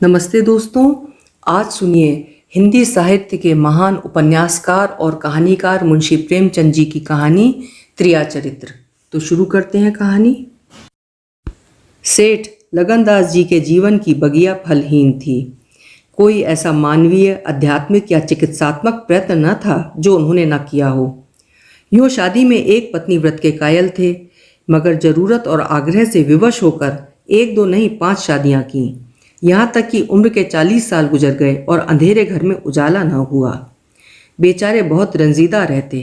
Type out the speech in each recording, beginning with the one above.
नमस्ते दोस्तों। आज सुनिए हिंदी साहित्य के महान उपन्यासकार और कहानीकार मुंशी प्रेमचंद जी की कहानी त्रिया चरित्र। तो शुरू करते हैं कहानी। सेठ लगनदास जी के जीवन की बगिया फलहीन थी। कोई ऐसा मानवीय, आध्यात्मिक या चिकित्सात्मक प्रयत्न न था जो उन्होंने न किया हो। यूँ शादी में एक पत्नी व्रत के कायल थे, मगर जरूरत और आग्रह से विवश होकर एक दो नहीं 5 शादियां की। यहाँ तक कि उम्र के 40 साल गुजर गए और अंधेरे घर में उजाला न हुआ। बेचारे बहुत रंजीदा रहते।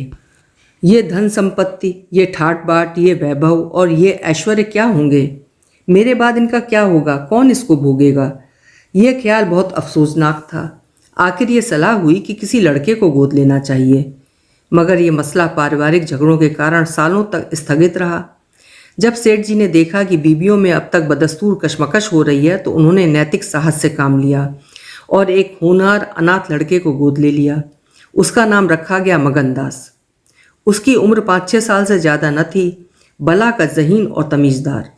ये धन संपत्ति, ये ठाट बाट, ये वैभव और ये ऐश्वर्य क्या होंगे? मेरे बाद इनका क्या होगा? कौन इसको भोगेगा? यह ख्याल बहुत अफसोसनाक था। आखिर ये सलाह हुई कि किसी लड़के को गोद लेना चाहिए, मगर यह मसला पारिवारिक झगड़ों के कारण सालों तक स्थगित रहा। जब सेठ जी ने देखा कि बीबियों में अब तक बदस्तूर कशमकश हो रही है, तो उन्होंने नैतिक साहस से काम लिया और एक होनहार अनाथ लड़के को गोद ले लिया। उसका नाम रखा गया मगनदास। उसकी उम्र 5-6 साल से ज़्यादा न थी, भला का ज़हीन और तमीज़दार।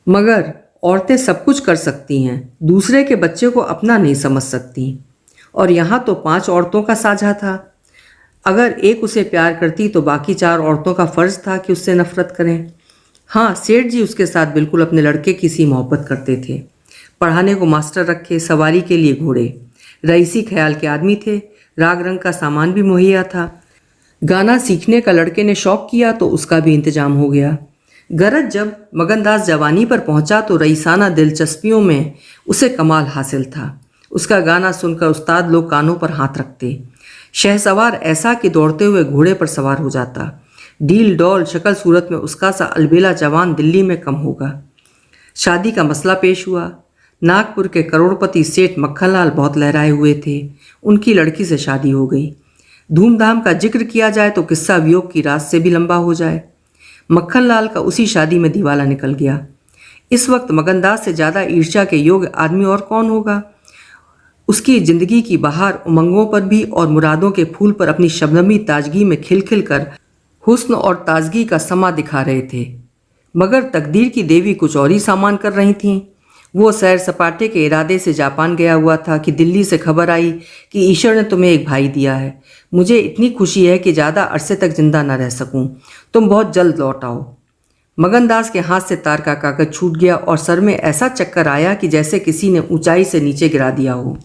मगर औरतें सब कुछ कर सकती हैं, दूसरे के बच्चे को अपना नहीं समझ सकती। और यहाँ तो 5 औरतों का साझा था। अगर एक उसे प्यार करती तो बाकी 4 औरतों का फ़र्ज था कि उससे नफरत करें। हाँ, सेठ जी उसके साथ बिल्कुल अपने लड़के की सी मोहब्बत करते थे। पढ़ाने को मास्टर रखे, सवारी के लिए घोड़े। रईसी ख्याल के आदमी थे, राग रंग का सामान भी मुहैया था। गाना सीखने का लड़के ने शौक किया तो उसका भी इंतजाम हो गया। गरज जब मगनदास जवानी पर पहुंचा तो रईसाना दिलचस्पियों में उसे कमाल हासिल था। उसका गाना सुनकर उस्ताद लोग कानों पर हाथ रखते। शहसवार ऐसा कि दौड़ते हुए घोड़े पर सवार हो जाता। डील डॉल शक्ल सूरत में उसका सा अलबेला जवान दिल्ली में कम होगा। शादी का मसला पेश हुआ। नागपुर के करोड़पति सेठ मक्खनलाल बहुत लहराए हुए थे। उनकी लड़की से शादी हो गई। धूमधाम का जिक्र किया जाए तो किस्सा वियोग की रात से भी लंबा हो जाए। मक्खनलाल का उसी शादी में दिवाला निकल गया। इस वक्त मगनदास से ज़्यादा ईर्ष्या के योग्य आदमी और कौन होगा? उसकी जिंदगी की बहार उमंगों पर भी और मुरादों के फूल पर अपनी शबनमी ताजगी में खिल खिल कर हुस्न और ताजगी का समा दिखा रहे थे। मगर तकदीर की देवी कुछ और ही सामान कर रही थीं। वो सैर सपाटे के इरादे से जापान गया हुआ था कि दिल्ली से खबर आई कि ईश्वर ने तुम्हें एक भाई दिया है। मुझे इतनी खुशी है कि ज़्यादा अरसे तक जिंदा न रह सकूं। तुम बहुत जल्द लौट आओ। मगनदास के हाथ से तार का कागज छूट गया और सर में ऐसा चक्कर आया कि जैसे किसी ने ऊंचाई से नीचे गिरा दिया हो।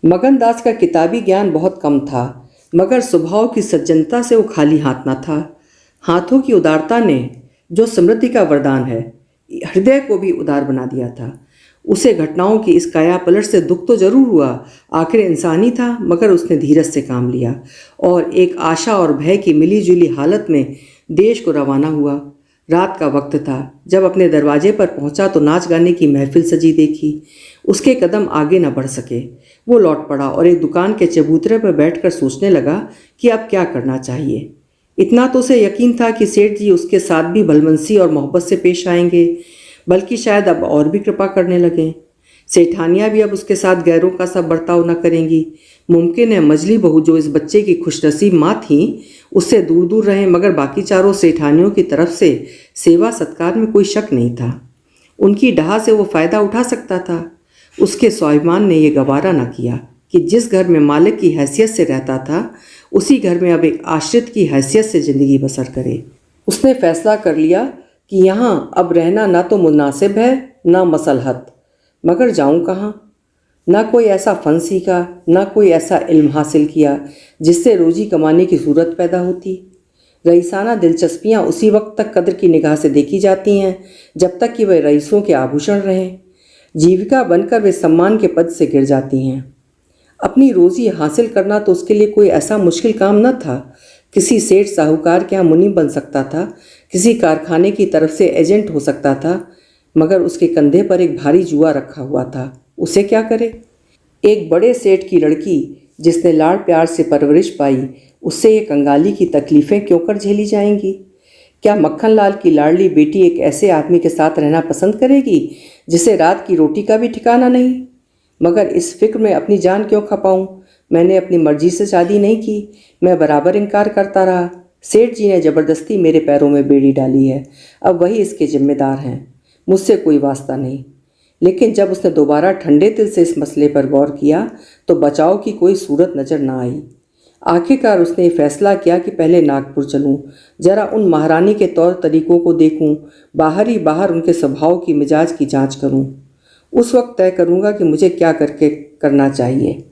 मगनदास का किताबी ज्ञान बहुत कम था, मगर स्वभाव की सज्जनता से वो खाली हाथ न था। हाथों की उदारता ने, जो समृद्धि का वरदान है, हृदय को भी उदार बना दिया था। उसे घटनाओं की इस काया पलट से दुख तो जरूर हुआ, आखिर इंसानी था, मगर उसने धीरज से काम लिया और एक आशा और भय की मिली जुली हालत में देश को रवाना हुआ। रात का वक्त था। जब अपने दरवाजे पर पहुंचा तो नाच गाने की महफिल सजी देखी। उसके कदम आगे न बढ़ सके। वो लौट पड़ा और एक दुकान के चबूतरे पर बैठकर सोचने लगा कि अब क्या करना चाहिए। इतना तो उसे यकीन था कि सेठ जी उसके साथ भी भलमनसी और मोहब्बत से पेश आएंगे, बल्कि शायद अब और भी कृपा करने लगें। सेठानियाँ भी अब उसके साथ गैरों का सा बर्ताव न करेंगी। मुमकिन है मजली बहू, जो इस बच्चे की खुशनसीब माँ थी, उससे दूर दूर रहें, मगर बाकी चारों सेठानियों की तरफ से सेवा सत्कार में कोई शक नहीं था। उनकी डहा से वो फ़ायदा उठा सकता था। उसके स्वाभिमान ने यह गवारा न किया कि जिस घर में मालिक की हैसियत से रहता था, उसी घर में अब एक आश्रित की हैसियत से ज़िंदगी बसर करे। उसने फैसला कर लिया कि यहाँ अब रहना ना तो मुनासिब है, ना मसलहत। मगर जाऊँ कहाँ? ना कोई ऐसा फ़न सीखा, ना कोई ऐसा इल्म हासिल किया जिससे रोजी कमाने की सूरत पैदा होती। रईसाना दिलचस्पियाँ उसी वक्त तक कदर की निगाह से देखी जाती हैं जब तक कि वे रईसों के आभूषण रहें। जीविका बनकर वे सम्मान के पद से गिर जाती हैं। अपनी रोज़ी हासिल करना तो उसके लिए कोई ऐसा मुश्किल काम न था। किसी सेठ साहूकार के यहाँ मुनीम बन सकता था, किसी कारखाने की तरफ से एजेंट हो सकता था, मगर उसके कंधे पर एक भारी जुआ रखा हुआ था। उसे क्या करे? एक बड़े सेठ की लड़की जिसने लाड़ प्यार से परवरिश पाई, उससे ये कंगाली की तकलीफ़ें क्यों कर झेली जाएंगी? क्या मक्खनलाल की लाडली बेटी एक ऐसे आदमी के साथ रहना पसंद करेगी जिसे रात की रोटी का भी ठिकाना नहीं? मगर इस फिक्र में अपनी जान क्यों खपाऊं? मैंने अपनी मर्जी से शादी नहीं की। मैं बराबर इनकार करता रहा। सेठ जी ने ज़बरदस्ती मेरे पैरों में बेड़ी डाली है। अब वही इसके जिम्मेदार हैं, मुझसे कोई वास्ता नहीं। लेकिन जब उसने दोबारा ठंडे दिल से इस मसले पर गौर किया तो बचाव की कोई सूरत नजर न आई। आखिरकार उसने ये फैसला किया कि पहले नागपुर चलूं, जरा उन महारानी के तौर तरीकों को देखूं, बाहर ही बाहर उनके स्वभाव की मिजाज की जांच करूं। उस वक्त तय करूंगा कि मुझे क्या करके करना चाहिए।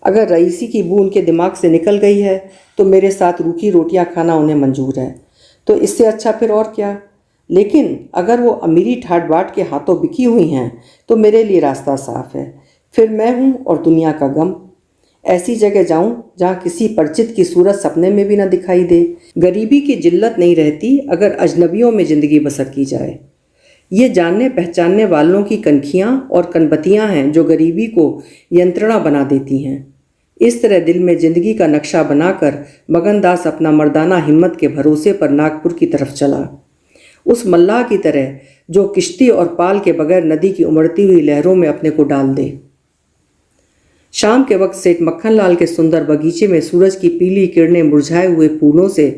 अगर रईसी की बू उनके दिमाग से निकल गई है तो मेरे साथ रूखी रोटियां खाना उन्हें मंजूर है, तो इससे अच्छा फिर और क्या। लेकिन अगर वो अमीरी ठाट बाट के हाथों बिकी हुई हैं तो मेरे लिए रास्ता साफ है। फिर मैं हूँ और दुनिया का गम। ऐसी जगह जाऊं जहां किसी परिचित की सूरत सपने में भी न दिखाई दे। गरीबी की जिल्लत नहीं रहती अगर अजनबियों में ज़िंदगी बसर की जाए। ये जानने पहचानने वालों की कनखियाँ और कनबतियाँ हैं जो गरीबी को यंत्रणा बना देती हैं। इस तरह दिल में ज़िंदगी का नक्शा बनाकर मगनदास अपना मर्दाना हिम्मत के भरोसे पर नागपुर की तरफ चला, उस मल्लाह की तरह जो किश्ती और पाल के बगैर नदी की उमड़ती हुई लहरों में अपने को डाल दे। शाम के वक्त सेठ मक्खनलाल के सुंदर बगीचे में सूरज की पीली किरणें मुरझाए हुए फूलों से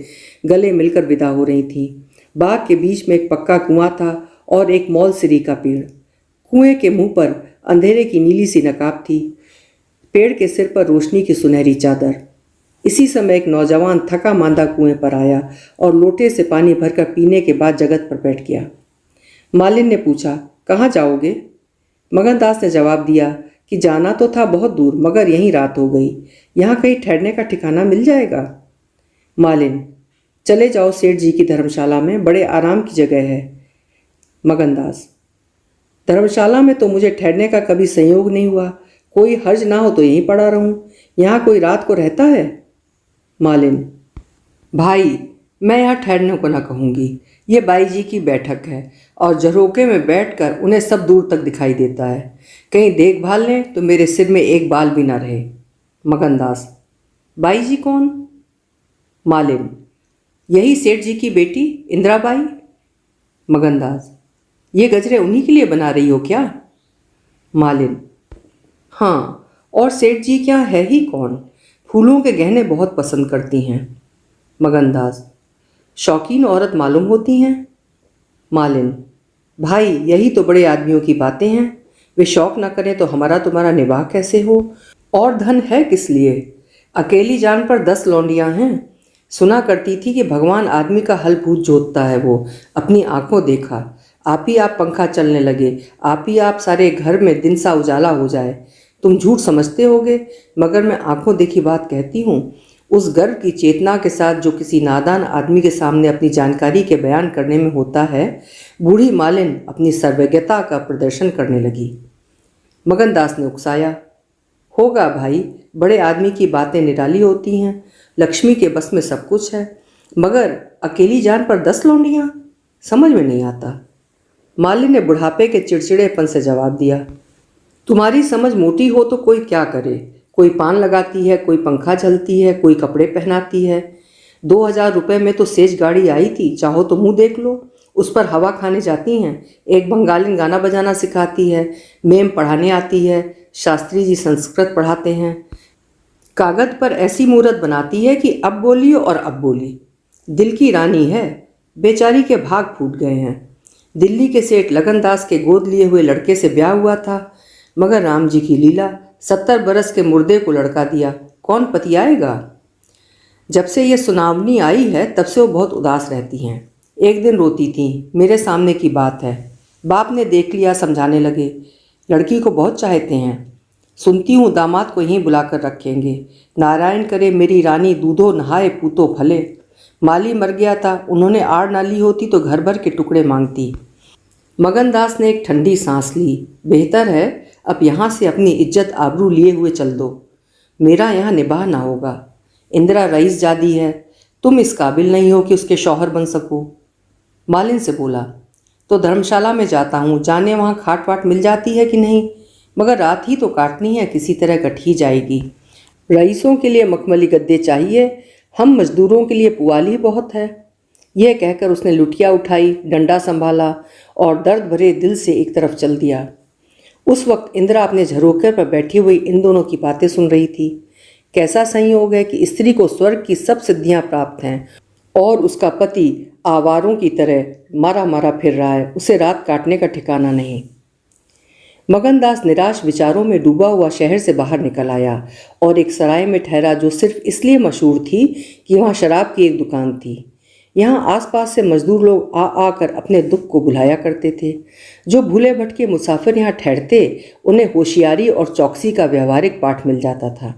गले मिलकर विदा हो रही थीं। बाग के बीच में एक पक्का कुआं था और एक मौलसिरी का पेड़। कुएं के मुंह पर अंधेरे की नीली सी नकाब थी, पेड़ के सिर पर रोशनी की सुनहरी चादर। इसी समय एक नौजवान थका मांदा कुएं पर आया और लोटे से पानी भरकर पीने के बाद जगत पर बैठ गया। मालिन ने पूछा, कहाँ जाओगे? मगनदास ने जवाब दिया कि जाना तो था बहुत दूर, मगर यहीं रात हो गई। यहाँ कहीं ठहरने का ठिकाना मिल जाएगा? मालिन, चले जाओ सेठ जी की धर्मशाला में, बड़े आराम की जगह है। मगनदास, धर्मशाला में तो मुझे ठहरने का कभी संयोग नहीं हुआ। कोई हर्ज ना हो तो यहीं पड़ा रहूं। यहाँ कोई रात को रहता है? मालिन, भाई, मैं यहाँ ठहरने को ना कहूँगी। ये बाई जी की बैठक है और झरोके में बैठकर उन्हें सब दूर तक दिखाई देता है। कहीं देखभाल लें तो मेरे सिर में एक बाल भी ना रहे। मगनदास, बाई जी कौन? मालिन, यही सेठ जी की बेटी इंदिराबाई। मगनदास, ये गजरे उन्हीं के लिए बना रही हो क्या? मालिन, हाँ, और सेठ जी क्या है ही कौन, फूलों के गहने बहुत पसंद करती हैं। मगनदास, शौकीन औरत मालूम होती हैं। मालिन, भाई, यही तो बड़े आदमियों की बातें हैं। वे शौक न करें तो हमारा तुम्हारा निवाह कैसे हो? और धन है किस लिए? अकेली जान पर 10 लौंडियां हैं। सुना करती थी कि भगवान आदमी का हल फूल जोतता है। वो अपनी आंखों देखा। आप ही आप पंखा चलने लगे, आप ही आप सारे घर में दिन सा उजाला हो जाए। तुम झूठ समझते होगे, मगर मैं आंखों देखी बात कहती हूँ। उस गर्व की चेतना के साथ जो किसी नादान आदमी के सामने अपनी जानकारी के बयान करने में होता है, बूढ़ी मालिन अपनी सर्वज्ञता का प्रदर्शन करने लगी। मगनदास ने उकसाया, होगा भाई, बड़े आदमी की बातें निराली होती हैं। लक्ष्मी के बस में सब कुछ है, मगर अकेली जान पर 10 लौंडियाँ, समझ में नहीं आता। मालिन ने बुढ़ापे के चिड़चिड़ेपन से जवाब दिया, तुम्हारी समझ मोटी हो तो कोई क्या करे। कोई पान लगाती है, कोई पंखा झलती है, कोई कपड़े पहनाती है। 2000 रुपये में तो सेज गाड़ी आई थी, चाहो तो मुंह देख लो। उस पर हवा खाने जाती हैं। एक बंगालिन गाना बजाना सिखाती है, मेम पढ़ाने आती है, शास्त्री जी संस्कृत पढ़ाते हैं। कागज पर ऐसी मूरत बनाती है कि अब बोली और अब बोली। दिल की रानी है, बेचारी के भाग फूट गए हैं। दिल्ली के सेठ लगनदास के गोद लिए हुए लड़के से ब्याह हुआ था, मगर राम जी की लीला, 70 बरस के मुर्दे को लड़का दिया, कौन पतियाएगा? जब से ये सुनावनी आई है तब से वो बहुत उदास रहती हैं। एक दिन रोती थी, मेरे सामने की बात है। बाप ने देख लिया, समझाने लगे, लड़की को बहुत चाहते हैं। सुनती हूँ दामाद को यहीं बुलाकर रखेंगे। नारायण करे मेरी रानी दूधो नहाए पूतो फले। माली मर गया था, उन्होंने आड़ ना ली होती तो घर भर के टुकड़े मांगती। मगनदास ने एक ठंडी सांस ली। बेहतर है अब यहाँ से अपनी इज्जत आबरू लिए हुए चल दो। मेरा यहाँ निबाह ना होगा। इंदिरा रईस जादी है, तुम इस काबिल नहीं हो कि उसके शौहर बन सको। मालिन से बोला, तो धर्मशाला में जाता हूँ, जाने वहाँ खाट वाट मिल जाती है कि नहीं, मगर रात ही तो काटनी है, किसी तरह कट ही जाएगी। रईसों के लिए मखमली गद्दे चाहिए, हम मजदूरों के लिए पुआल ही बहुत है। यह कहकर उसने लुटिया उठाई, डंडा संभाला और दर्द भरे दिल से एक तरफ चल दिया। उस वक्त इंदिरा अपने झरोखे पर बैठी हुई इन दोनों की बातें सुन रही थी। कैसा संयोग है कि स्त्री को स्वर्ग की सब सिद्धियां प्राप्त हैं और उसका पति आवारों की तरह मारा मारा फिर रहा है, उसे रात काटने का ठिकाना नहीं। मगनदास निराश विचारों में डूबा हुआ शहर से बाहर निकल आया और एक सराय में ठहरा जो सिर्फ इसलिए मशहूर थी कि वहाँ शराब की एक दुकान थी। यहाँ आसपास से मजदूर लोग आ आकर अपने दुख को भुलाया करते थे। जो भूले भटके मुसाफिर यहाँ ठहरते उन्हें होशियारी और चौकसी का व्यवहारिक पाठ मिल जाता था।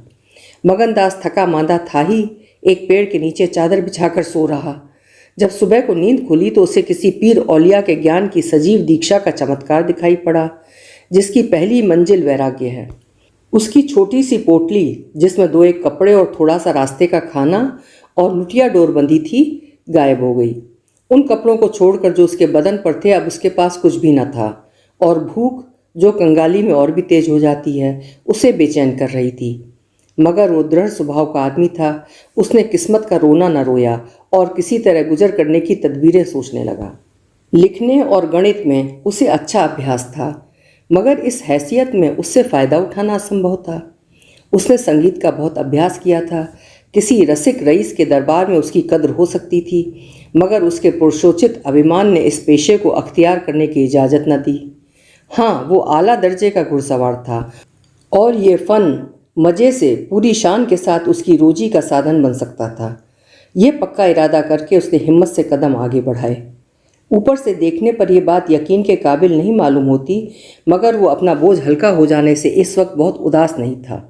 मगनदास थका मांदा था ही एक पेड़ के नीचे चादर बिछाकर सो रहा। जब सुबह को नींद खुली तो उसे किसी पीर औलिया के ज्ञान की सजीव दीक्षा का चमत्कार दिखाई पड़ा, जिसकी पहली मंजिल वैराग्य है। उसकी छोटी सी पोटली जिसमें 2-1 कपड़े और थोड़ा सा रास्ते का खाना और लुटिया डोर बंधी थी गायब हो गई। उन कपड़ों को छोड़कर जो उसके बदन पर थे अब उसके पास कुछ भी न था, और भूख जो कंगाली में और भी तेज हो जाती है उसे बेचैन कर रही थी। मगर वो दृढ़ स्वभाव का आदमी था। उसने किस्मत का रोना न रोया और किसी तरह गुजर करने की तदबीरें सोचने लगा। लिखने और गणित में उसे अच्छा अभ्यास था, मगर इस हैसियत में उससे फ़ायदा उठाना असंभव था। उसने संगीत का बहुत अभ्यास किया था। किसी रसिक रईस के दरबार में उसकी कद्र हो सकती थी, मगर उसके पुरुषोचित अभिमान ने इस पेशे को अख्तियार करने की इजाज़त न दी। हाँ, वो आला दर्जे का घुड़सवार था और ये फ़न मज़े से पूरी शान के साथ उसकी रोजी का साधन बन सकता था। ये पक्का इरादा करके उसने हिम्मत से कदम आगे बढ़ाए। ऊपर से देखने पर यह बात यकीन के काबिल नहीं मालूम होती, मगर वो अपना बोझ हल्का हो जाने से इस वक्त बहुत उदास नहीं था।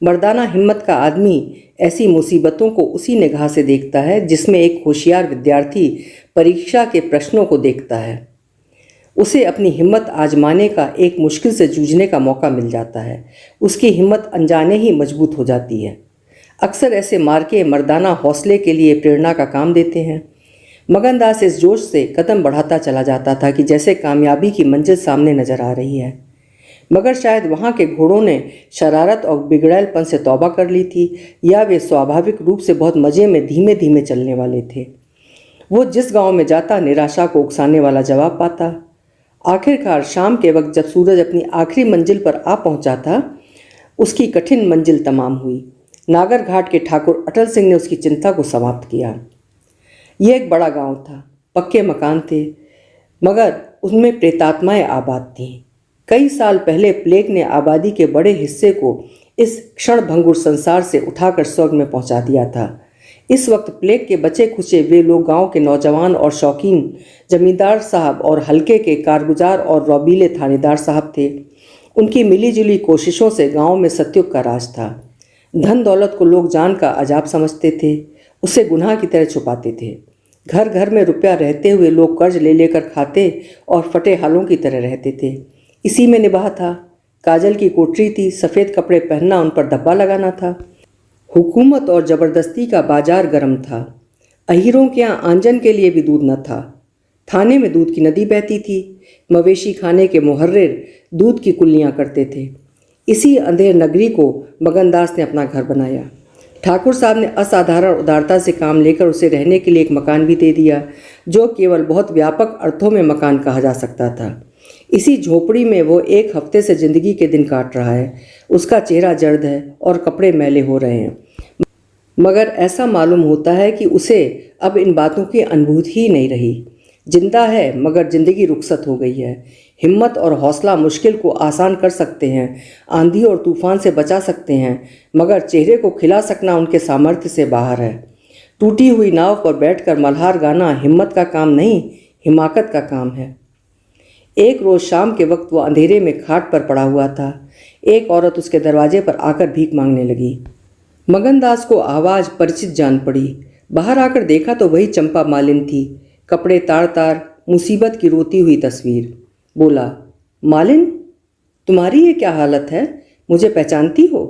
मर्दाना हिम्मत का आदमी ऐसी मुसीबतों को उसी निगाह से देखता है जिसमें एक होशियार विद्यार्थी परीक्षा के प्रश्नों को देखता है। उसे अपनी हिम्मत आजमाने का, एक मुश्किल से जूझने का मौका मिल जाता है। उसकी हिम्मत अनजाने ही मजबूत हो जाती है। अक्सर ऐसे मार्के मर्दाना हौसले के लिए प्रेरणा का काम देते हैं। मगनदास इस जोश से कदम बढ़ाता चला जाता था कि जैसे कामयाबी की मंजिल सामने नजर आ रही है, मगर शायद वहाँ के घोड़ों ने शरारत और बिगड़ैलपन से तौबा कर ली थी, या वे स्वाभाविक रूप से बहुत मज़े में धीमे धीमे चलने वाले थे। वो जिस गांव में जाता निराशा को उकसाने वाला जवाब पाता। आखिरकार शाम के वक्त जब सूरज अपनी आखिरी मंजिल पर आ पहुंचा था, उसकी कठिन मंजिल तमाम हुई। नागर घाट के ठाकुर अटल सिंह ने उसकी चिंता को समाप्त किया। यह एक बड़ा गांव था। पक्के मकान थे, मगर उनमें प्रेतात्माएं आबाद थीं। कई साल पहले प्लेग ने आबादी के बड़े हिस्से को इस क्षणभंगुर संसार से उठाकर स्वर्ग में पहुंचा दिया था। इस वक्त प्लेग के बचे खुचे वे लोग गांव के नौजवान और शौकीन जमींदार साहब और हल्के के कारगुजार और रौबीले थानेदार साहब थे। उनकी मिलीजुली कोशिशों से गांव में सत्युग का राज था। धन दौलत को लोग जान का अजाब समझते थे, उसे गुनाह की तरह छुपाते थे। घर घर में रुपया रहते हुए लोग कर्ज ले लेकर खाते और फटे हालों की तरह रहते थे। इसी में निबाह था। काजल की कोठरी थी, सफ़ेद कपड़े पहनना, उन पर धब्बा लगाना था। हुकूमत और ज़बरदस्ती का बाजार गर्म था। अहीरों के यहाँ आंजन के लिए भी दूध न था। थाने में दूध की नदी बहती थी। मवेशी खाने के मुहर्रिर दूध की कुल्लियाँ करते थे। इसी अंधेर नगरी को मगनदास ने अपना घर बनाया। ठाकुर साहब ने असाधारण उदारता से काम लेकर उसे रहने के लिए एक मकान भी दे दिया, जो केवल बहुत व्यापक अर्थों में मकान कहा जा सकता था। इसी झोपड़ी में वो 1 हफ्ते से जिंदगी के दिन काट रहा है। उसका चेहरा जर्द है और कपड़े मैले हो रहे हैं, मगर ऐसा मालूम होता है कि उसे अब इन बातों की अनुभूति ही नहीं रही। जिंदा है, मगर जिंदगी रुखसत हो गई है। हिम्मत और हौसला मुश्किल को आसान कर सकते हैं, आंधी और तूफान से बचा सकते हैं, मगर चेहरे को खिला सकना उनके सामर्थ्य से बाहर है। टूटी हुई नाव पर बैठकर मल्हार गाना हिम्मत का काम नहीं, हिमाकत का काम है। एक रोज़ शाम के वक्त वो अंधेरे में खाट पर पड़ा हुआ था। एक औरत उसके दरवाजे पर आकर भीख मांगने लगी। मगनदास को आवाज़ परिचित जान पड़ी। बाहर आकर देखा तो वही चंपा मालिन थी, कपड़े तार तार, मुसीबत की रोती हुई तस्वीर। बोला, मालिन, तुम्हारी ये क्या हालत है? मुझे पहचानती हो?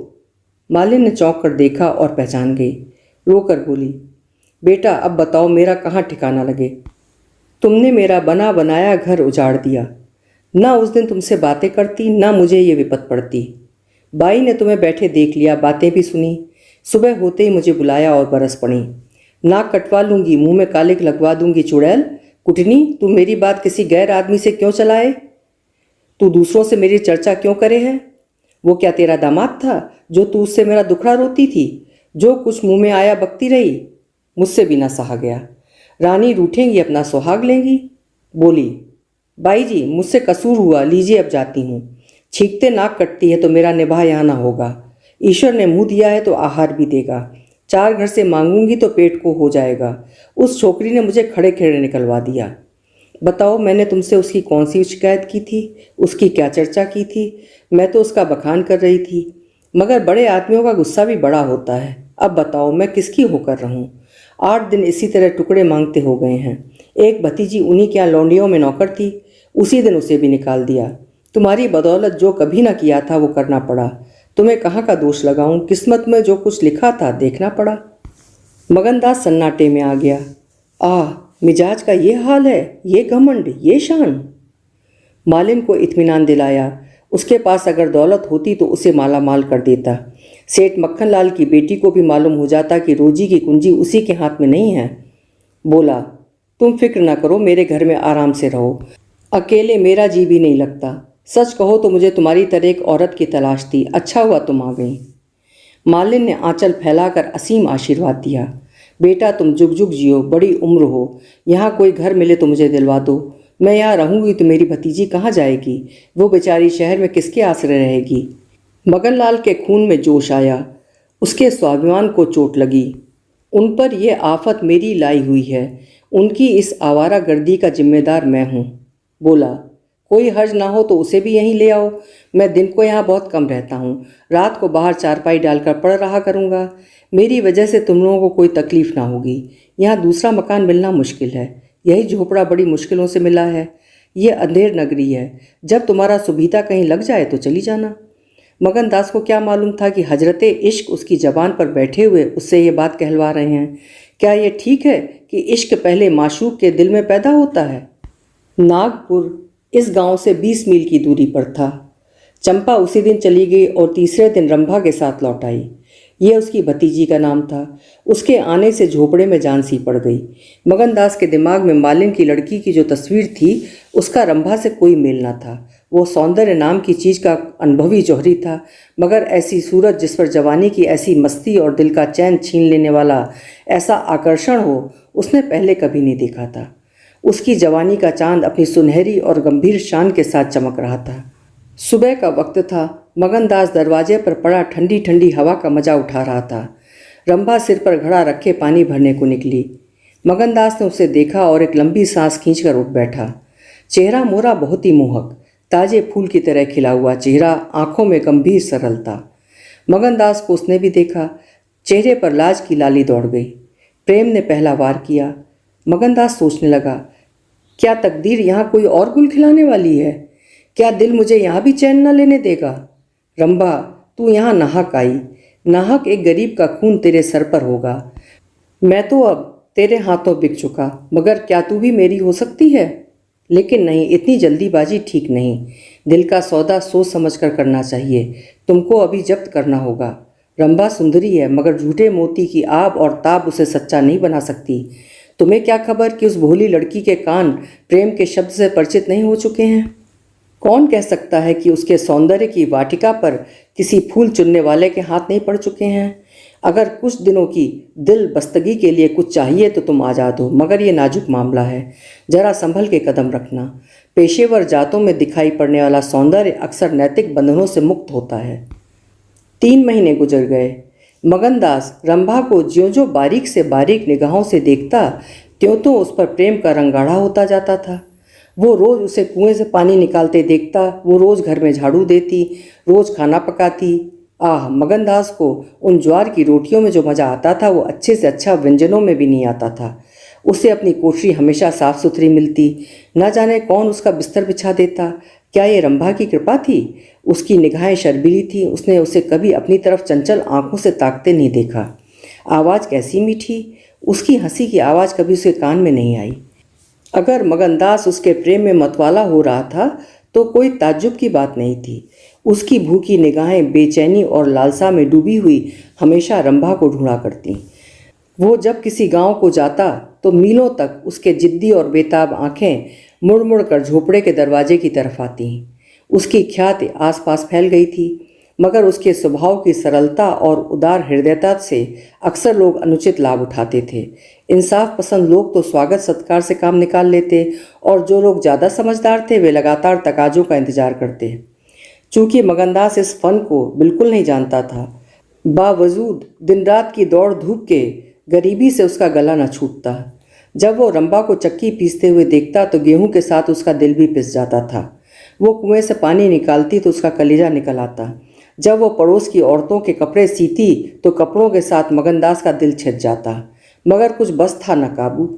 मालिन ने चौंक कर देखा और पहचान गई। रोकर बोली, बेटा अब बताओ मेरा कहाँ ठिकाना लगे? तुमने मेरा बना बनाया घर उजाड़ दिया। ना उस दिन तुमसे बातें करती, ना मुझे ये विपत पड़ती। बाई ने तुम्हें बैठे देख लिया, बातें भी सुनी। सुबह होते ही मुझे बुलाया और बरस पड़ी। नाक कटवा लूँगी, मुंह में कालिक लगवा दूंगी। चुड़ैल कुटनी, तू मेरी बात किसी गैर आदमी से क्यों चलाए? तू दूसरों से मेरी चर्चा क्यों करे है? वो क्या तेरा दामाद था जो तू उससे मेरा दुखड़ा रोती थी? जो कुछ मुंह में आया बकती रही। मुझसे भी ना सहा गया। रानी रूठेंगी, अपना सुहाग लेंगी। बोली, बाई जी मुझसे कसूर हुआ, लीजिए अब जाती हूँ। छींकते नाक कटती है तो मेरा निभाह यहाँ ना होगा। ईश्वर ने मुँह दिया है तो आहार भी देगा। 4 घर से मांगूंगी तो पेट को हो जाएगा। उस छोकरी ने मुझे खड़े खड़े निकलवा दिया। बताओ, मैंने तुमसे उसकी कौन सी शिकायत की थी, उसकी क्या चर्चा की थी? मैं तो उसका बखान कर रही थी। मगर बड़े आदमियों का गुस्सा भी बड़ा होता है। अब बताओ मैं किसकी होकर रहूं? 8 दिन इसी तरह टुकड़े मांगते हो गए हैं। एक भतीजी उन्हीं के यहाँ लौंडियों में नौकर थी, उसी दिन उसे भी निकाल दिया। तुम्हारी बदौलत जो कभी ना किया था वो करना पड़ा। तुम्हें कहाँ का दोष लगाऊं? किस्मत में जो कुछ लिखा था देखना पड़ा। मगनदास सन्नाटे में आ गया। आह, मिजाज का ये हाल है, ये घमंड, ये शान। मालिन को इत्मीनान दिलाया। उसके पास अगर दौलत होती तो उसे माला माल कर देता। सेठ मक्खनलाल की बेटी को भी मालूम हो जाता कि रोजी की कुंजी उसी के हाथ में नहीं है। बोला, तुम फिक्र ना करो, मेरे घर में आराम से रहो। अकेले मेरा जी भी नहीं लगता। सच कहो तो मुझे तुम्हारी तरह एक औरत की तलाश थी। अच्छा हुआ तुम आ गई। मालिन ने आंचल फैलाकर असीम आशीर्वाद दिया। बेटा, तुम जुग जुग जियो, बड़ी उम्र हो। यहाँ कोई घर मिले तो मुझे दिलवा दो। मैं यहाँ रहूंगी तो मेरी भतीजी कहाँ जाएगी? वो बेचारी शहर में किसके आश्रय रहेगी? मगनलाल के खून में जोश आया। उसके स्वाभिमान को चोट लगी। उन पर यह आफत मेरी लाई हुई है। उनकी इस आवारा गर्दी का जिम्मेदार मैं हूँ। बोला, कोई हर्ज ना हो तो उसे भी यहीं ले आओ। मैं दिन को यहाँ बहुत कम रहता हूँ। रात को बाहर चारपाई डालकर पड़ रहा करूँगा। मेरी वजह से तुम लोगों को कोई तकलीफ ना होगी। यहाँ दूसरा मकान मिलना मुश्किल है। यही झोपड़ा बड़ी मुश्किलों से मिला है। ये अंधेर नगरी है। जब तुम्हारा सुबीता कहीं लग जाए तो चली जाना। मगनदास को क्या मालूम था कि हजरते इश्क उसकी जबान पर बैठे हुए उससे ये बात कहलवा रहे हैं। क्या ये ठीक है कि इश्क पहले माशूक के दिल में पैदा होता है? नागपुर इस गांव से 20 मील की दूरी पर था। चंपा उसी दिन चली गई और तीसरे दिन रंभा के साथ लौट आई। यह उसकी भतीजी का नाम था। उसके आने से झोपड़े में जान सी पड़ गई। मगनदास के दिमाग में मालिन की लड़की की जो तस्वीर थी उसका रंभा से कोई मेल न था। वो सौंदर्य नाम की चीज़ का अनुभवी जौहरी था, मगर ऐसी सूरत जिस पर जवानी की ऐसी मस्ती और दिल का चैन छीन लेने वाला ऐसा आकर्षण हो, उसने पहले कभी नहीं देखा था। उसकी जवानी का चांद अपनी सुनहरी और गंभीर शान के साथ चमक रहा था। सुबह का वक्त था। मगनदास दरवाजे पर पड़ा ठंडी ठंडी हवा का मजा उठा रहा था। रंभा सिर पर घड़ा रखे पानी भरने को निकली। मगनदास ने उसे देखा और एक लंबी सांस खींचकर उठ बैठा। चेहरा मोरा बहुत ही मोहक, ताजे फूल की तरह खिला हुआ चेहरा, आंखों में गंभीर सरलता। मगनदास को उसने भी देखा। चेहरे पर लाज की लाली दौड़ गई। प्रेम ने पहला वार किया। मगनदास सोचने लगा, क्या तकदीर यहाँ कोई और गुल खिलाने वाली है? क्या दिल मुझे यहाँ भी चैन न लेने देगा? रंभा, तू यहाँ नाहक आई। नाहक एक गरीब का खून तेरे सर पर होगा। मैं तो अब तेरे हाथों बिक चुका, मगर क्या तू भी मेरी हो सकती है? लेकिन नहीं, इतनी जल्दीबाजी ठीक नहीं। दिल का सौदा सोच समझ कर करना चाहिए। तुमको अभी जब्त करना होगा। रंभा सुंदरी है, मगर झूठे मोती की आब और ताब उसे सच्चा नहीं बना सकती। तुम्हें क्या खबर कि उस भोली लड़की के कान प्रेम के शब्द से परिचित नहीं हो चुके हैं? कौन कह सकता है कि उसके सौंदर्य की वाटिका पर किसी फूल चुनने वाले के हाथ नहीं पड़ चुके हैं? अगर कुछ दिनों की दिल बस्तगी के लिए कुछ चाहिए तो तुम आज़ाद हो, मगर ये नाजुक मामला है। जरा संभल के कदम रखना। पेशेवर जातों में दिखाई पड़ने वाला सौंदर्य अक्सर नैतिक बंधनों से मुक्त होता है। 3 महीने गुजर गए। मगनदास रंभा को ज्यों ज्यों बारीक से बारीक निगाहों से देखता, त्यों त्यों उस पर प्रेम का रंग गाढ़ा होता जाता था। वो रोज़ उसे कुएं से पानी निकालते देखता। वो रोज़ घर में झाड़ू देती, रोज़ खाना पकाती। आह, मगनदास को उन ज्वार की रोटियों में जो मज़ा आता था वो अच्छे से अच्छा व्यंजनों में भी नहीं आता था। उसे अपनी कोठरी हमेशा साफ सुथरी मिलती। न जाने कौन उसका बिस्तर बिछा देता। क्या ये रंभा की कृपा थी? उसकी निगाहें शर्मीली थी। उसने उसे कभी अपनी तरफ चंचल आंखों से ताकते नहीं देखा। आवाज़ कैसी मीठी! उसकी हंसी की आवाज़ कभी उसके कान में नहीं आई। अगर मगनदास उसके प्रेम में मतवाला हो रहा था तो कोई ताज्जुब की बात नहीं थी। उसकी भूखी निगाहें बेचैनी और लालसा में डूबी हुई हमेशा रंभा को ढूंढा करती। वो जब किसी गांव को जाता तो मीलों तक उसके जिद्दी और बेताब आंखें मुड़ मुड़ कर झोपड़े के दरवाजे की तरफ आती। उसकी ख्याति आसपास फैल गई थी, मगर उसके स्वभाव की सरलता और उदार हृदयता से अक्सर लोग अनुचित लाभ उठाते थे। इंसाफ पसंद लोग तो स्वागत सत्कार से काम निकाल लेते, और जो लोग ज़्यादा समझदार थे वे लगातार तकाजों का इंतजार करते। चूंकि मगनदास इस फन को बिल्कुल नहीं जानता था, बावजूद दिन रात की दौड़ धूप के गरीबी से उसका गला न छूटता। जब वो रंबा को चक्की पीसते हुए देखता तो गेहूं के साथ उसका दिल भी पिस जाता था। वो कुएं से पानी निकालती तो उसका कलेजा निकल आता। जब वो पड़ोस की औरतों के कपड़े सीती तो कपड़ों के साथ मगनदास का दिल छिद जाता, मगर कुछ बस था न काबू।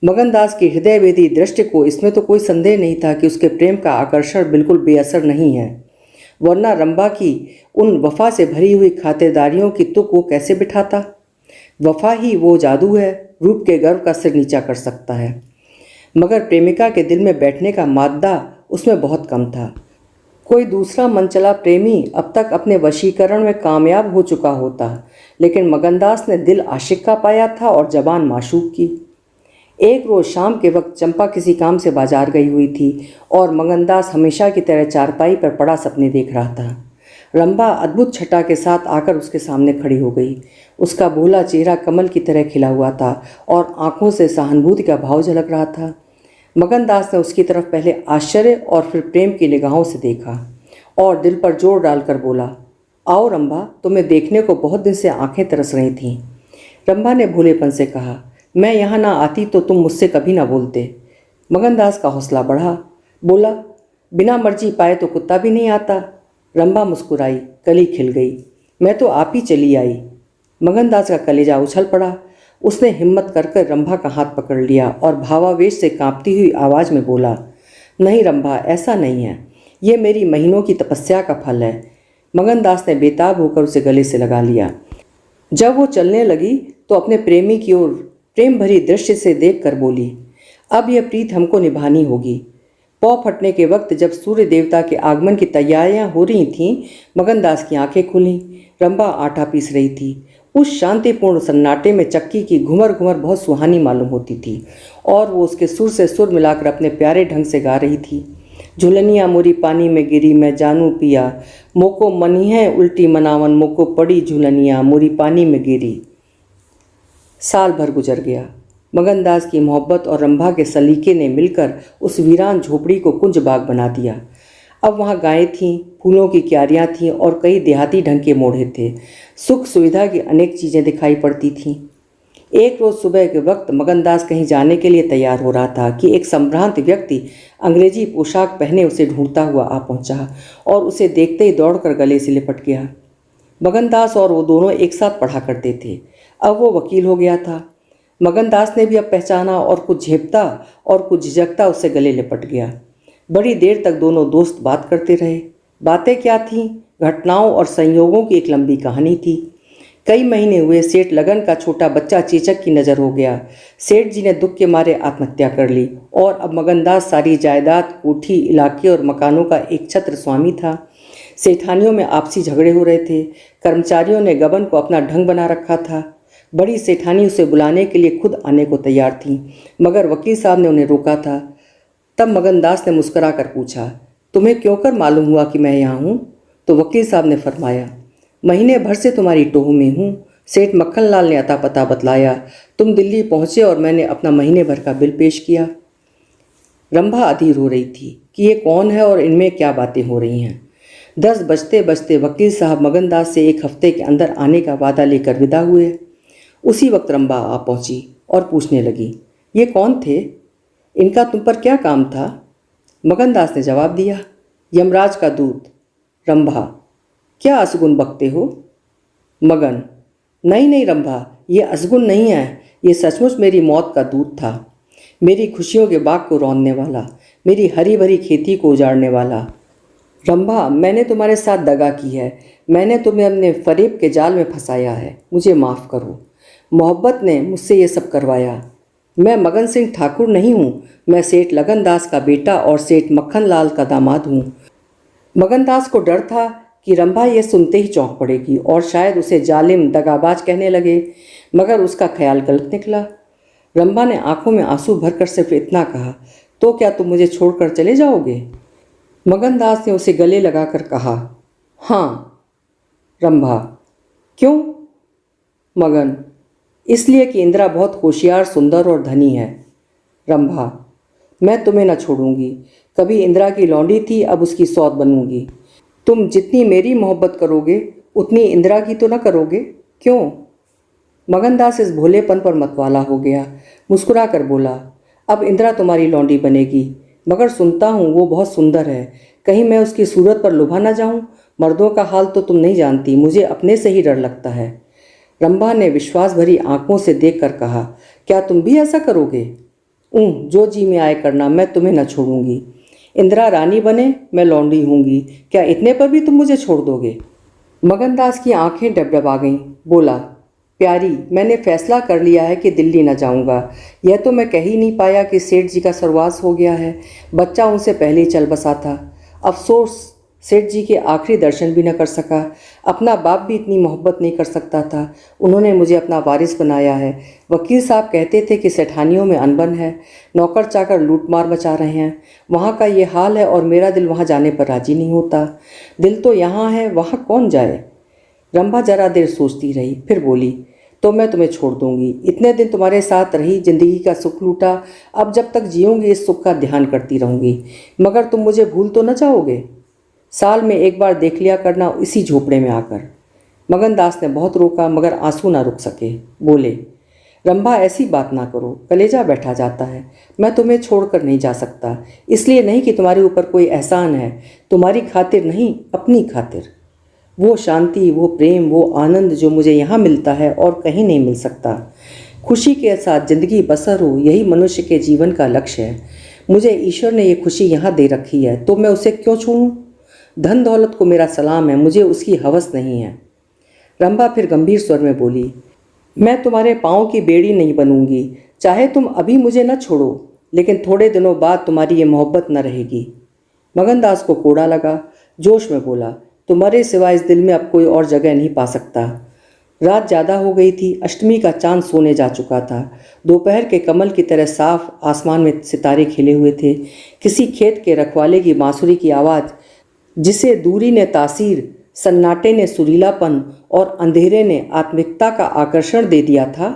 मगनदास की हृदयभेदी दृष्टि को इसमें तो कोई संदेह नहीं था कि उसके प्रेम का आकर्षण बिल्कुल बेअसर नहीं है, वरना रंबा की उन वफा से भरी हुई खातिरदारियों की तुक वो कैसे बिठाता। वफा ही वो जादू है, रूप के गर्व का सिर नीचा कर सकता है, मगर प्रेमिका के दिल में बैठने का मादा उसमें बहुत कम था। कोई दूसरा मनचला प्रेमी अब तक अपने वशीकरण में कामयाब हो चुका होता, लेकिन मगनदास ने दिल आशिक का पाया था और जबान माशूक की। एक रोज़ शाम के वक्त चंपा किसी काम से बाजार गई हुई थी और मगनदास हमेशा की तरह चारपाई पर पड़ा सपने देख रहा था। रंबा अद्भुत छटा के साथ आकर उसके सामने खड़ी हो गई। उसका भोला चेहरा कमल की तरह खिला हुआ था और आंखों से सहानुभूति का भाव झलक रहा था। मगनदास ने उसकी तरफ पहले आश्चर्य और फिर प्रेम की निगाहों से देखा और दिल पर जोर डालकर बोला, आओ रंभा, तुम्हें देखने को बहुत दिन से आंखें तरस रही थीं। रंभा ने भोलेपन से कहा, मैं यहाँ ना आती तो तुम मुझसे कभी ना बोलते। मगनदास का हौसला बढ़ा, बोला, बिना मर्जी पाए तो कुत्ता भी नहीं आता। रंभा मुस्कुराई, कली खिल गई, मैं तो आप ही चली आई। मगनदास का कलेजा उछल पड़ा। उसने हिम्मत कर रंभा का हाथ पकड़ लिया और भावावेश से कांपती हुई आवाज़ में बोला, नहीं रंभा, ऐसा नहीं है, ये मेरी महीनों की तपस्या का फल है। मगनदास ने बेताब होकर उसे गले से लगा लिया। जब वो चलने लगी तो अपने प्रेमी की ओर प्रेम भरी दृष्टि से देखकर बोली, अब यह प्रीत हमको निभानी होगी। पौ फटने के वक्त जब सूर्य देवता के आगमन की तैयारियां हो रही थीं, मगनदास की आंखें खुलीं। रंभा आटा पीस रही थी। उस शांतिपूर्ण सन्नाटे में चक्की की घुमर घुमर बहुत सुहानी मालूम होती थी और वो उसके सुर से सुर मिलाकर अपने प्यारे ढंग से गा रही थी। झुलनिया मोरी पानी में गिरी, मैं जानू पिया, मोको मनी है उल्टी मनावन, मोको पड़ी झुलनिया मोरी पानी में गिरी। साल भर गुजर गया। मगनदास की मोहब्बत और रंभा के सलीके ने मिलकर उस वीरान झोपड़ी को कुंज बाग बना दिया। अब वहाँ गायें थीं, फूलों की क्यारियाँ थीं और कई देहाती ढंग के मोढ़े थे। सुख सुविधा की अनेक चीज़ें दिखाई पड़ती थीं। एक रोज़ सुबह के वक्त मगनदास कहीं जाने के लिए तैयार हो रहा था कि एक संभ्रांत व्यक्ति अंग्रेजी पोशाक पहने उसे ढूंढता हुआ आ पहुंचा और उसे देखते ही दौड़कर गले से लिपट गया। मगनदास और वो दोनों एक साथ पढ़ा करते थे। अब वो वकील हो गया था। मगनदास ने भी अब पहचाना और कुछ झेपता और कुछ झिझकता उससे गले लिपट गया। बड़ी देर तक दोनों दोस्त बात करते रहे। बातें क्या थीं, घटनाओं और संयोगों की एक लंबी कहानी थी। कई महीने हुए सेठ लगन का छोटा बच्चा चेचक की नज़र हो गया। सेठ जी ने दुख के मारे आत्महत्या कर ली और अब मगनदास सारी जायदाद, कोठी, इलाके और मकानों का एक छत्र स्वामी था। सेठानियों में आपसी झगड़े हो रहे थे। कर्मचारियों ने गबन को अपना ढंग बना रखा था। बड़ी सेठानी उसे बुलाने के लिए खुद आने को तैयार थी, मगर वकील साहब ने उन्हें रोका था। तब मगनदास ने मुस्करा कर पूछा, तुम्हें क्यों कर मालूम हुआ कि मैं यहाँ हूँ? तो वकील साहब ने फरमाया, महीने भर से तुम्हारी टोह में हूँ। सेठ मक्खनलाल ने अता पता बतलाया। तुम दिल्ली पहुँचे और मैंने अपना महीने भर का बिल पेश किया। रंभा अधीर हो रही थी कि ये कौन है और इनमें क्या बातें हो रही हैं। 10 बजते बजते वकील साहब मगनदास से 1 हफ्ते के अंदर आने का वादा लेकर विदा हुए। उसी वक्त रंभा आ पहुंची और पूछने लगी, ये कौन थे? इनका तुम पर क्या काम था? मगनदास ने जवाब दिया, यमराज का दूत। रंभा, क्या असगुन बकते हो? मगन, नहीं नहीं रंभा, ये असगुन नहीं है, ये सचमुच मेरी मौत का दूत था। मेरी खुशियों के बाग को रौंदने वाला, मेरी हरी भरी खेती को उजाड़ने वाला। रंभा, मैंने तुम्हारे साथ दगा की है। मैंने तुम्हें अपने फरेब के जाल में फंसाया है। मुझे माफ़ करो। मोहब्बत ने मुझसे ये सब करवाया। मैं मगन सिंह ठाकुर नहीं हूँ। मैं सेठ लगनदास का बेटा और सेठ मक्खनलाल का दामाद हूँ। मगनदास को डर था कि रंभा ये सुनते ही चौंक पड़ेगी और शायद उसे जालिम दगाबाज कहने लगे, मगर उसका ख्याल गलत निकला। रंभा ने आंखों में आंसू भरकर सिर्फ इतना कहा, तो क्या तुम मुझे छोड़कर चले जाओगे? मगनदास ने उसे गले लगाकर कहा, हाँ। रंभा, क्यों? मगन, इसलिए कि इंदिरा बहुत होशियार, सुंदर और धनी है। रंभा, मैं तुम्हें न छोड़ूंगी। कभी इंदिरा की लौंडी थी, अब उसकी सौत बनूंगी। तुम जितनी मेरी मोहब्बत करोगे उतनी इंदिरा की तो न करोगे, क्यों? मगनदास इस भोलेपन पर मतवाला हो गया, मुस्कुरा कर बोला, अब इंदिरा तुम्हारी लौंडी बनेगी, मगर सुनता हूँ वो बहुत सुंदर है, कहीं मैं उसकी सूरत पर लुभा ना जाऊँ। मर्दों का हाल तो तुम नहीं जानती, मुझे अपने से ही डर लगता है। रंभा ने विश्वास भरी आंखों से देखकर कहा, क्या तुम भी ऐसा करोगे? जो जी में आए करना, मैं तुम्हें न छोड़ूंगी। इंदिरा रानी बने, मैं लौंडी होंगी, क्या इतने पर भी तुम मुझे छोड़ दोगे? मगनदास की आंखें डबडबा गईं। बोला, प्यारी, मैंने फैसला कर लिया है कि दिल्ली न जाऊंगा। यह तो मैं कह ही नहीं पाया कि सेठ जी का सर्वास हो गया है। बच्चा उनसे पहले ही चल बसा था। अफसोस सेठ जी के आखिरी दर्शन भी न कर सका। अपना बाप भी इतनी मोहब्बत नहीं कर सकता था। उन्होंने मुझे अपना वारिस बनाया है। वकील साहब कहते थे कि सेठानियों में अनबन है, नौकर चाकर लूटमार मचा रहे हैं। वहाँ का ये हाल है और मेरा दिल वहाँ जाने पर राजी नहीं होता। दिल तो यहाँ है, वहाँ कौन जाए? रंभा जरा देर सोचती रही, फिर बोली, तो मैं तुम्हें छोड़ दूंगी। इतने दिन तुम्हारे साथ रही, जिंदगी का सुख लूटा, अब जब तक जीऊंगी इस सुख का ध्यान करती रहूंगी। मगर तुम मुझे भूल तो न जाओगे? साल में एक बार देख लिया करना इसी झोपड़े में आकर। मगनदास ने बहुत रोका, मगर आंसू ना रुक सके। बोले, रंभा ऐसी बात ना करो, कलेजा बैठा जाता है। मैं तुम्हें छोड़कर नहीं जा सकता, इसलिए नहीं कि तुम्हारे ऊपर कोई एहसान है, तुम्हारी खातिर नहीं, अपनी खातिर। वो शांति, वो प्रेम, वो आनंद जो मुझे यहाँ मिलता है और कहीं नहीं मिल सकता। खुशी के साथ ज़िंदगी बसर हो, यही मनुष्य के जीवन का लक्ष्य है। मुझे ईश्वर ने ये खुशी यहाँ दे रखी है, तो मैं उसे क्यों छोड़ूं? धन दौलत को मेरा सलाम है, मुझे उसकी हवस नहीं है। रंभा फिर गंभीर स्वर में बोली, मैं तुम्हारे पाँव की बेड़ी नहीं बनूंगी। चाहे तुम अभी मुझे न छोड़ो, लेकिन थोड़े दिनों बाद तुम्हारी ये मोहब्बत न रहेगी। मगनदास को कोड़ा लगा, जोश में बोला, तुम्हारे सिवा इस दिल में अब कोई और जगह नहीं पा सकता। रात ज़्यादा हो गई थी, अष्टमी का चांद सोने जा चुका था। दोपहर के कमल की तरह साफ आसमान में सितारे खिले हुए थे। किसी खेत के रखवाले की बांसुरी की आवाज़, जिसे दूरी ने तासीर, सन्नाटे ने सुरीलापन और अंधेरे ने आत्मिकता का आकर्षण दे दिया था,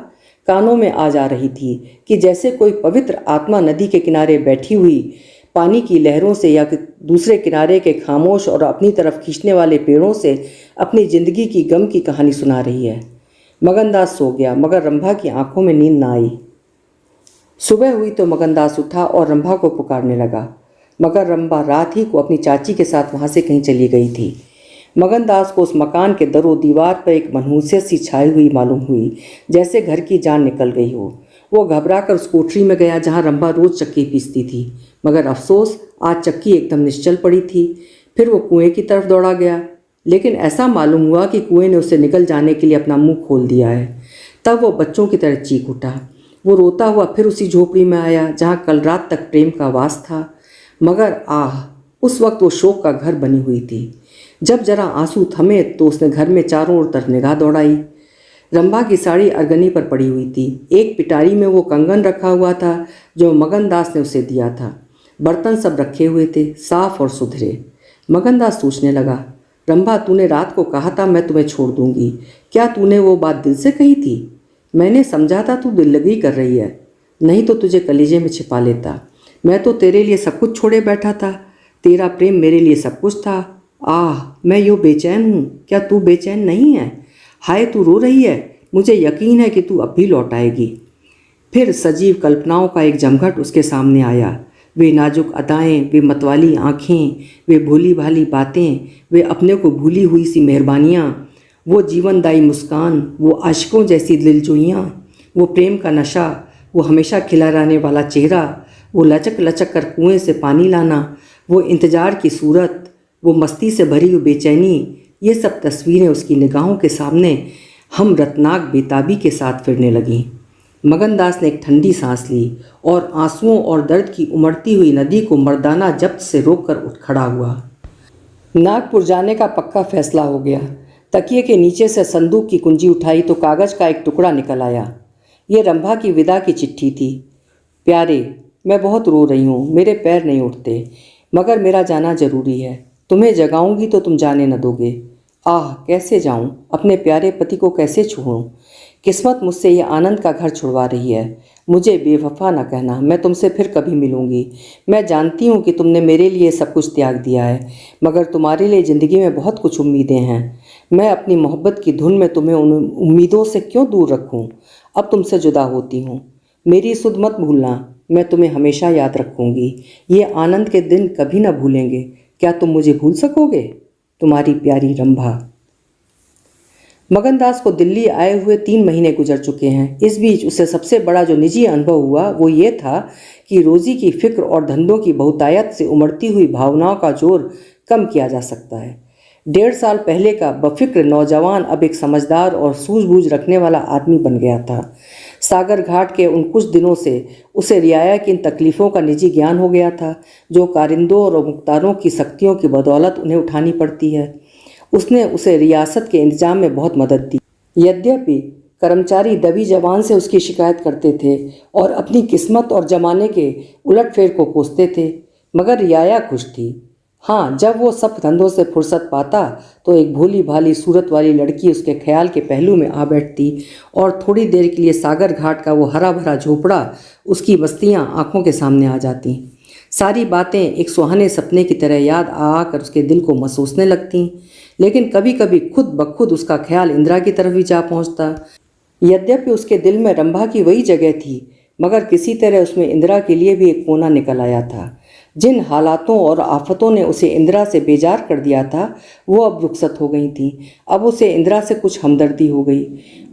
कानों में आ जा रही थी कि जैसे कोई पवित्र आत्मा नदी के किनारे बैठी हुई पानी की लहरों से या दूसरे किनारे के खामोश और अपनी तरफ खींचने वाले पेड़ों से अपनी जिंदगी की गम की कहानी सुना रही है। मगनदास सो गया, मगर रंभा की आंखों में नींद ना आई। सुबह हुई तो मगनदास उठा और रंभा को पुकारने लगा, मगर रंभा रात ही को अपनी चाची के साथ वहाँ से कहीं चली गई थी। मगनदास को उस मकान के दरो दीवार पर एक मनहूसियत सी छाई हुई मालूम हुई, जैसे घर की जान निकल गई हो। वो घबरा कर उस कोठरी में गया जहाँ रंभा रोज चक्की पीसती थी, मगर अफसोस आज चक्की एकदम निश्चल पड़ी थी। फिर वो कुएं की तरफ दौड़ा गया, लेकिन ऐसा मालूम हुआ कि कुएं ने उसे निकल जाने के लिए अपना मुंह खोल दिया है। तब वो बच्चों की तरह चीख उठा। वो रोता हुआ फिर उसी झोपड़ी में आया जहाँ कल रात तक प्रेम का वास था, मगर उस वक्त वो शोक का घर बनी हुई थी। जब जरा आंसू थमे तो उसने घर में चारों ओर तरफ निगाह दौड़ाई। रंभा की साड़ी अरगनी पर पड़ी हुई थी। एक पिटारी में वो कंगन रखा हुआ था जो मगनदास ने उसे दिया था। बर्तन सब रखे हुए थे, साफ और सुथरे। मगनदास सोचने लगा, रंभा, तूने रात को कहा था मैं तुम्हें छोड़ दूंगी, क्या तूने वो बात दिल से कही थी? मैंने समझा था तू दिल लगी कर रही है, नहीं तो तुझे कलीजे में छिपा लेता। मैं तो तेरे लिए सब कुछ छोड़े बैठा था, तेरा प्रेम मेरे लिए सब कुछ था। मैं यूँ बेचैन हूँ, क्या तू बेचैन नहीं है? हाय, तू रो रही है, मुझे यकीन है कि तू अब भी लौट आएगी। फिर सजीव कल्पनाओं का एक जमघट उसके सामने आया। वे नाजुक अदाएं, वे मतवाली आँखें, वे भोली भाली बातें, वे अपने को भूली हुई सी मेहरबानियाँ, वो जीवनदायी मुस्कान, वो आशिकों जैसी दिलजोइयाँ, वो प्रेम का नशा, वो हमेशा खिला रहने वाला चेहरा, वो लचक लचक कर कुएं से पानी लाना, वो इंतजार की सूरत, वो मस्ती से भरी हुई बेचैनी, ये सब तस्वीरें उसकी निगाहों के सामने हम रत्नाक बेताबी के साथ फिरने लगीं। मगनदास ने एक ठंडी सांस ली और आंसुओं और दर्द की उमड़ती हुई नदी को मर्दाना जब्त से रोककर उठ खड़ा हुआ। नागपुर जाने का पक्का फैसला हो गया। तकिए के नीचे से संदूक की कुंजी उठाई तो कागज़ का एक टुकड़ा निकल आया। ये रंभा की विदा की चिट्ठी थी। प्यारे, मैं बहुत रो रही हूँ, मेरे पैर नहीं उठते, मगर मेरा जाना जरूरी है। तुम्हें जगाऊंगी तो तुम जाने न दोगे। कैसे जाऊं, अपने प्यारे पति को कैसे छोड़ूं? किस्मत मुझसे ये आनंद का घर छुड़वा रही है। मुझे बेवफा ना कहना, मैं तुमसे फिर कभी मिलूंगी। मैं जानती हूँ कि तुमने मेरे लिए सब कुछ त्याग दिया है, मगर तुम्हारे लिए ज़िंदगी में बहुत कुछ उम्मीदें हैं। मैं अपनी मोहब्बत की धुन में तुम्हें उन उम्मीदों से क्यों दूर रखूँ। अब तुमसे जुदा होती हूँ। मेरी सुध मत भूलना, मैं तुम्हें हमेशा याद रखूँगी। ये आनंद के दिन कभी ना भूलेंगे। क्या तुम मुझे भूल सकोगे? तुम्हारी प्यारी रंभा। मगनदास को दिल्ली आए हुए 3 महीने गुजर चुके हैं। इस बीच उसे सबसे बड़ा जो निजी अनुभव हुआ वो ये था कि रोजी की फिक्र और धंधों की बहुतायत से उमड़ती हुई भावनाओं का जोर कम किया जा सकता है। 1.5 साल पहले का बफिक्र नौजवान अब एक समझदार और सूझबूझ रखने वाला आदमी बन गया था। सागर घाट के उन कुछ दिनों से उसे रियाया की इन तकलीफ़ों का निजी ज्ञान हो गया था जो कारिंदों और मुख्तारों की शक्तियों की बदौलत उन्हें उठानी पड़ती है। उसने उसे रियासत के इंतजाम में बहुत मदद दी। यद्यपि कर्मचारी दबी जबान से उसकी शिकायत करते थे और अपनी किस्मत और जमाने के उलटफेर को कोसते थे, मगर रियाया खुश थी। हाँ, जब वो सब धंधों से फुर्सत पाता तो एक भोली भाली सूरत वाली लड़की उसके ख्याल के पहलू में आ बैठती और थोड़ी देर के लिए सागर घाट का वो हरा भरा झोपड़ा, उसकी बस्तियाँ आंखों के सामने आ जाती। सारी बातें एक सुहाने सपने की तरह याद आ आकर उसके दिल को महसूसने लगती। लेकिन कभी कभी खुद ब खुद उसका ख्याल इंदिरा की तरफ भी जा पहुंचता। यद्यपि उसके दिल में रंभा की वही जगह थी, मगर किसी तरह उसमें इंदिरा के लिए भी एक कोना निकल आया था। जिन हालातों और आफतों ने उसे इंदिरा से बेजार कर दिया था वो अब रुखसत हो गई थी। अब उसे इंदिरा से कुछ हमदर्दी हो गई।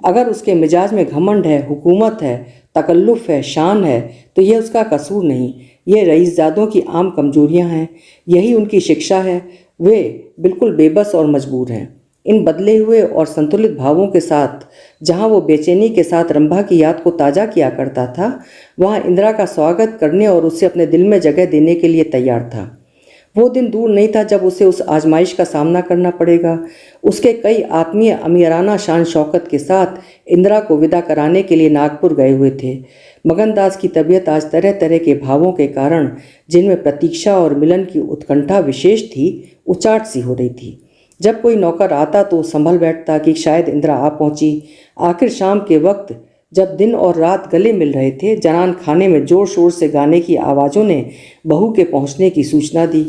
अगर उसके मिजाज में घमंड है, हुकूमत है, तकल्लुफ़ है, शान है, तो यह उसका कसूर नहीं। ये रईसजादों की आम कमजोरियां हैं, यही उनकी शिक्षा है। वे बिल्कुल बेबस और मजबूर हैं। इन बदले हुए और संतुलित भावों के साथ जहाँ वो बेचैनी के साथ रंभा की याद को ताज़ा किया करता था, वहाँ इंदिरा का स्वागत करने और उसे अपने दिल में जगह देने के लिए तैयार था। वो दिन दूर नहीं था जब उसे उस आजमाइश का सामना करना पड़ेगा। उसके कई आत्मीय अमीराना शान शौकत के साथ इंदिरा को विदा कराने के लिए नागपुर गए हुए थे। मगनदास की तबीयत आज तरह तरह के भावों के कारण, जिनमें प्रतीक्षा और मिलन की उत्कंठा विशेष थी, उचाट सी हो रही थी। जब कोई नौकर आता तो संभल बैठता कि शायद इंदिरा आ पहुंची। आखिर शाम के वक्त जब दिन और रात गले मिल रहे थे, जनान खाने में जोर शोर से गाने की आवाज़ों ने बहू के पहुंचने की सूचना दी।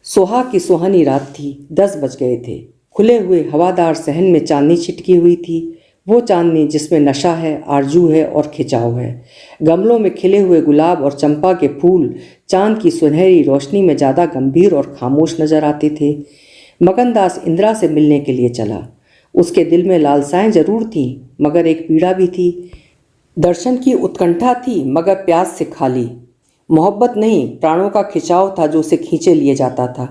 सुहाग की सुहानी रात थी। 10 बज गए थे। खुले हुए हवादार सहन में चांदनी छिटकी हुई थी। वो चांदनी जिसमें नशा है, आरजू है और खिंचाव है। गमलों में खिले हुए गुलाब और चंपा के फूल चांद की सुनहरी रोशनी में ज़्यादा गंभीर और खामोश नजर आते थे। मगनदास इंदिरा से मिलने के लिए चला। उसके दिल में लालसाएं जरूर थीं, मगर एक पीड़ा भी थी। दर्शन की उत्कंठा थी, मगर प्यास से खाली। मोहब्बत नहीं, प्राणों का खिंचाव था जो उसे खींचे लिए जाता था।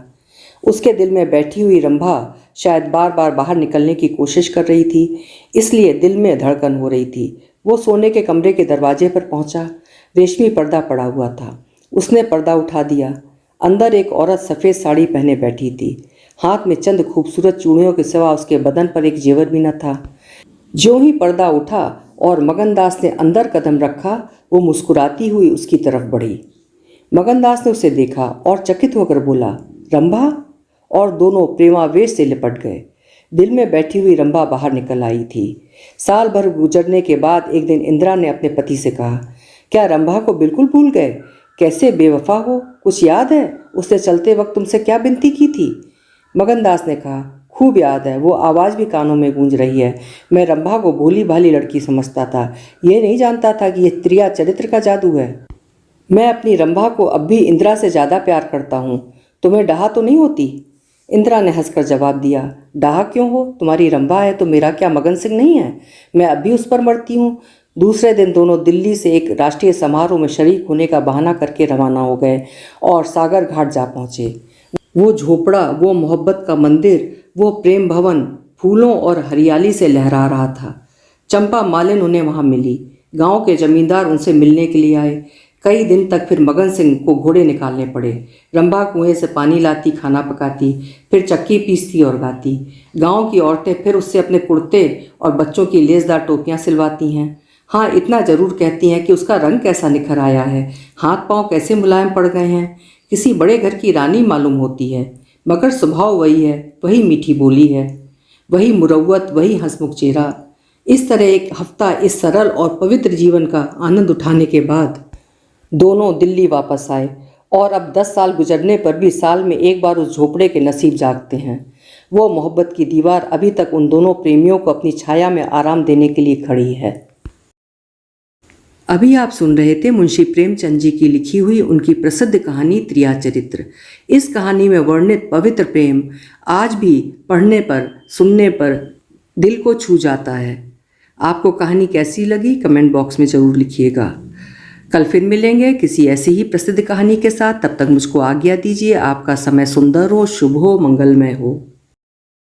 उसके दिल में बैठी हुई रंभा शायद बार बार बाहर निकलने की कोशिश कर रही थी, इसलिए दिल में धड़कन हो रही थी। वो सोने के कमरे के दरवाजे पर पहुंचा। रेशमी पर्दा पड़ा हुआ था। उसने पर्दा उठा दिया। अंदर एक औरत सफ़ेद साड़ी पहने बैठी थी। हाथ में चंद खूबसूरत चूड़ियों के सिवा उसके बदन पर एक जेवर भी न था। ज्यों ही पर्दा उठा और मगनदास ने अंदर कदम रखा, वो मुस्कुराती हुई उसकी तरफ बढ़ी। मगनदास ने उसे देखा और चकित होकर बोला, रंभा, और दोनों प्रेमावेश से लिपट गए। दिल में बैठी हुई रंभा बाहर निकल आई थी। साल भर गुजरने के बाद एक दिन इंदिरा ने अपने पति से कहा, क्या रंभा को बिल्कुल भूल गए? कैसे बेवफा हो, कुछ याद है? उसने चलते वक्त तुमसे क्या विनती की थी? मगनदास ने कहा, खूब याद है। वो आवाज़ भी कानों में गूंज रही है। मैं रंभा को भोली भाली लड़की समझता था, ये नहीं जानता था कि यह त्रिया चरित्र का जादू है। मैं अपनी रंभा को अब भी इंदिरा से ज़्यादा प्यार करता हूँ। तुम्हें डाहा तो नहीं होती? इंदिरा ने हंसकर जवाब दिया, डाहा क्यों हो? तुम्हारी रंभा है तो मेरा क्या मगन सिंह नहीं है? मैं अब भी उस पर मरती हूँ। दूसरे दिन दोनों दिल्ली से एक राष्ट्रीय समारोह में शरीक होने का बहाना करके रवाना हो गए और सागर घाट जा पहुँचे। वो झोपड़ा, वो मोहब्बत का मंदिर, वो प्रेम भवन फूलों और हरियाली से लहरा रहा था। चंपा मालिन उन्हें वहाँ मिली। गांव के जमींदार उनसे मिलने के लिए आए। कई दिन तक फिर मगन सिंह को घोड़े निकालने पड़े। रंभा कुएं से पानी लाती, खाना पकाती, फिर चक्की पीसती और गाती। गांव की औरतें फिर उससे अपने कुर्ते और बच्चों की लेसदार टोपियाँ सिलवाती हैं। हाँ, इतना जरूर कहती हैं कि उसका रंग कैसा निखर आया है, हाथ पांव कैसे मुलायम पड़ गए हैं, किसी बड़े घर की रानी मालूम होती है। मगर स्वभाव वही है, वही मीठी बोली है, वही मुरव्वत, वही हंसमुख चेहरा। इस तरह एक हफ्ता इस सरल और पवित्र जीवन का आनंद उठाने के बाद दोनों दिल्ली वापस आए और अब 10 साल गुजरने पर भी साल में एक बार उस झोपड़े के नसीब जागते हैं। वो मोहब्बत की दीवार अभी तक उन दोनों प्रेमियों को अपनी छाया में आराम देने के लिए खड़ी है। अभी आप सुन रहे थे मुंशी प्रेमचंद जी की लिखी हुई उनकी प्रसिद्ध कहानी त्रियाचरित्र। इस कहानी में वर्णित पवित्र प्रेम आज भी पढ़ने पर, सुनने पर दिल को छू जाता है। आपको कहानी कैसी लगी कमेंट बॉक्स में ज़रूर लिखिएगा। कल फिर मिलेंगे किसी ऐसी ही प्रसिद्ध कहानी के साथ। तब तक मुझको आज्ञा दीजिए। आपका समय सुंदर हो, शुभ हो, मंगलमय हो।